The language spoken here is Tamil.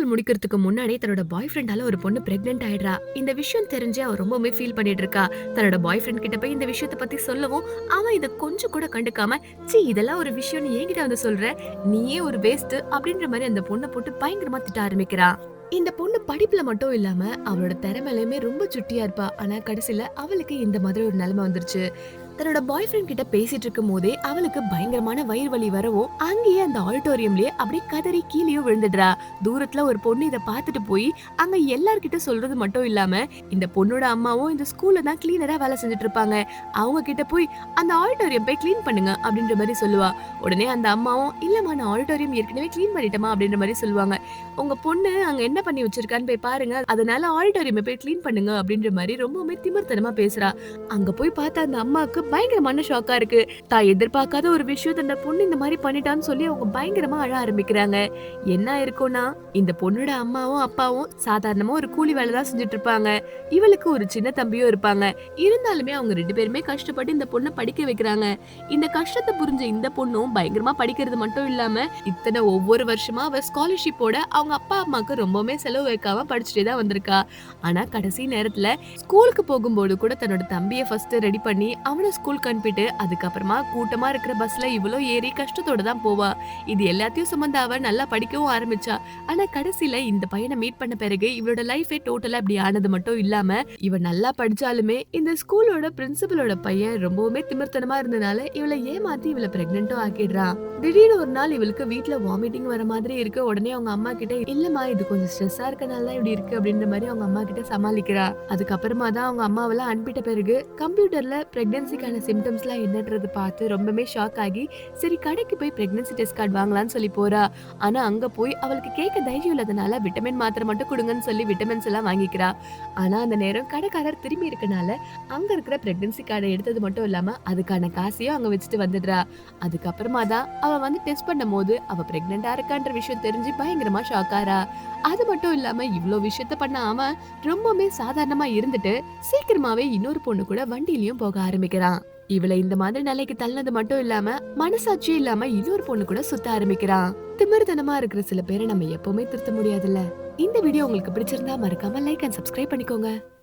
ஸ்கூல் முடிக்கிறதுக்கு முன்னாடி தன்னோட பாய் ஃப்ரெண்டால ஒரு பொண்ணு பிரெக்னென்ட் ஆயிடுறா. இந்த விஷயம் தெரிஞ்சு அவ ரொம்பவுமே ஃபீல் பண்ணிட்டு இருக்கா. தன்னோட பாய் ஃப்ரெண்ட் கிட்ட போய் இந்த விஷயத்த பத்தி சொல்லவும், அவன் இத கொஞ்சம் கூட கண்டுக்காம, "ச்சீ இதெல்லாம் ஒரு விஷயம் நீ என்கிட்ட வந்து சொல்ற? நீயே ஒரு வேஸ்ட்" அப்படின்ற மாரி அந்த பொண்ண போட்டு பயங்கரமா திட்ட ஆரம்பிக்கிறான். இந்த பொண்ணு படிப்புல மட்டும் இல்லாம, அவளோட திறமையிலுமே ரொம்ப சுட்டியா இருப்பா. ஆனா கடைசில அவளுக்கு இந்த மாதிரி ஒரு நிலைமை வந்துருச்சு. தன்னோட பாய் ஃப்ரெண்ட் கிட்ட பேசிட்டு இருக்கும் போதே அவளுக்கு பயங்கரமான வயிறு வலி வரவும் அங்கேயே அந்த ஆடிட்டோரியம்லயே அப்படியே கதறி கீழேயும் விழுந்துடுறா. தூரத்துல ஒரு பொண்ணு இத பாத்துட்டு போய் அங்க எல்லார்கிட்ட சொல்றது மட்டும் இல்லாம இந்த பொண்ணோட அம்மாவும் இந்த ஸ்கூல்ல தான் கிளீனரா வேலை செஞ்சுட்டு இருப்பாங்க. அவங்க கிட்ட போய் அந்த ஆடிட்டோரியம் போய் கிளீன் பண்ணுங்க அப்படின்ற மாதிரி சொல்லுவா. உடனே அந்த அம்மாவும் இல்லம்மா நான் ஆடிட்டோரியம் ஏற்கனவே கிளீன் பண்ணிட்டேமா அப்படின்ற மாதிரி சொல்லுவாங்க. உங்க பொண்ணு அங்க என்ன பண்ணி வச்சிருக்கான்னு போய் பாருங்க, அதனால ஆடிட்டோரியம் போய் கிளீன் பண்ணுங்க அப்படின்ற மாதிரி ரொம்பவுமே திமிர்த்தனமா பேசுறா. அங்க போய் பார்த்தா அந்த அம்மாக்கு பயங்கரமான ஷாக்கா இருக்கு. தான் எதிர்பார்க்காத ஒரு விஷயத்த அந்த பொண்ணு இந்த மாதிரி பண்ணிட்டான்னு சொல்லி அவங்க பயங்கரமா அழ ஆரம்பிக்கிறாங்க. என்ன இருக்கும்னா, இந்த பொண்ணோட அம்மாவும் அப்பாவும் சாதாரணமா ஒரு கூலி வேலை தான் செஞ்சுட்டு இருப்பாங்க. இவளுக்கு ஒரு சின்ன தம்பியும் இருப்பாங்க. இருந்தாலுமே அவங்க 2 பேருமே கஷ்டப்பட்டு இந்த பொண்ண படிக்க வைக்கிறாங்க. இந்த கஷ்டத்த புரிஞ்ச இந்த பொண்ணும் பயங்கரமா படிக்கிறது மட்டும் இல்லாம, இத்தன ஒவ்வொரு வருஷமா அவ ஸ்காலர்ஷிப்போட அவங்க அப்பா அம்மாக்கு ரொம்பவுமே செலவு வைக்காம படிச்சுட்டே தான் வந்திருக்கா. ஆனா கடைசி நேரத்துல ஸ்கூலுக்கு போகும்போது கூட தன்னோட தம்பிய ஃபர்ஸ்ட் ரெடி பண்ணி அவன ஸ்கூலுக்கு அனுப்பிட்டு அதுக்கப்புறமா கூட்டமா இருக்கிற பஸ்ல இவ்வளோ ஏறி கஷ்டத்தோட தான் போவா. இது எல்லாத்தையும் சுமந்து அவ நல்லா படிக்கவும் ஆரம்பிச்சா. ஆனா கடைசில இந்த பையனை மீட் பண்ண பிறகு இவளோட லைஃபே டோட்டலா இப்படி ஆனது மட்டும் இல்லாம, இவ நல்லா படிச்சாலுமே இந்த ஸ்கூலோட பிரின்சிபலோட பையன் ரொம்பவுமே திமிர்த்தனமா இருந்தனால இவளை ஏமாத்தி இவளை பிரெக்னென்ட்டும் ஆக்கிடுறான். திடீர்னு ஒரு நாள் இவளுக்கு வீட்ல வாமிட்டிங் வர மாதிரி இருக்கு. உடனே அவங்க அம்மா கிட்ட இல்லம்மா இது கொஞ்சம் ஸ்ட்ரெஸ்ஸா இருக்கனால தான் இப்படி இருக்கு அப்படின்ற மாதிரி அவங்க அம்மா கிட்ட சமாளிக்கிறா. அதுக்கப்புறமா தான் அவங்க அம்மாவெல்லாம் அனுப்பிட்ட பிறகு கம்ப்யூட்டர்ல பிரெக்னன்சிக்கான சிம்டம்ஸ்லாம் என்னன்றது பார்த்து ரொம்பவே ஷாக் ஆகி சரி கடைக்கு போய் பிரெக்னன்சி டெஸ்ட் கார்டு வாங்கலாம்னு சொல்லி போறா. ஆனா அங்க போய் அவளுக்கு கேட்க தைரியம் இல்லாதனால விட்டமின் மாத்திரை மட்டும் கொடுங்கன்னு சொல்லி விட்டமின்ஸ் எல்லாம் வாங்கிக்கிறா. ஆனா அந்த நேரம் கடைக்காரர் திரும்பி இருக்கனால அங்க இருக்கிற பிரெக்னன்சி கார்டை எடுத்தது மட்டும் இல்லாம அதுக்கான காசையும் அங்க வச்சுட்டு வந்துடுறா. அதுக்கப்புறமா தான் அவ வந்து டெஸ்ட் பண்ணும்போது அவ பிரெக்னெண்டா இருக்கான்ற விஷயம் தெரிஞ்சு பயங்கரமா ஷாக் ஆறா. அது மட்டும் இல்லாம இவ்ளோ விஷயத்த பண்ண அவன் ரொம்பவே சாதாரணமா இருந்துட்டு சீக்கிரமாவே இன்னொரு பொண்ணு கூட வண்டியிலயும் போக ஆரம்பிக்கிறான். இவளை இந்த மாதிரி நிலைக்கு தள்ளனது மட்டும் இல்லாம மனசாட்சியே இல்லாம இன்னொரு பொண்ணு கூட சுத்த ஆரம்பிக்கிறான். திமிர்த்தனமா இருக்கிற சில பேரை நம்ம எப்பவுமே திருத்த முடியாதுல்ல. இந்த வீடியோ உங்களுக்கு பிடிச்சிருந்தா மறக்காம லைக் அண்ட் சப்ஸ்கிரைப் பண்ணிக்கோங்க.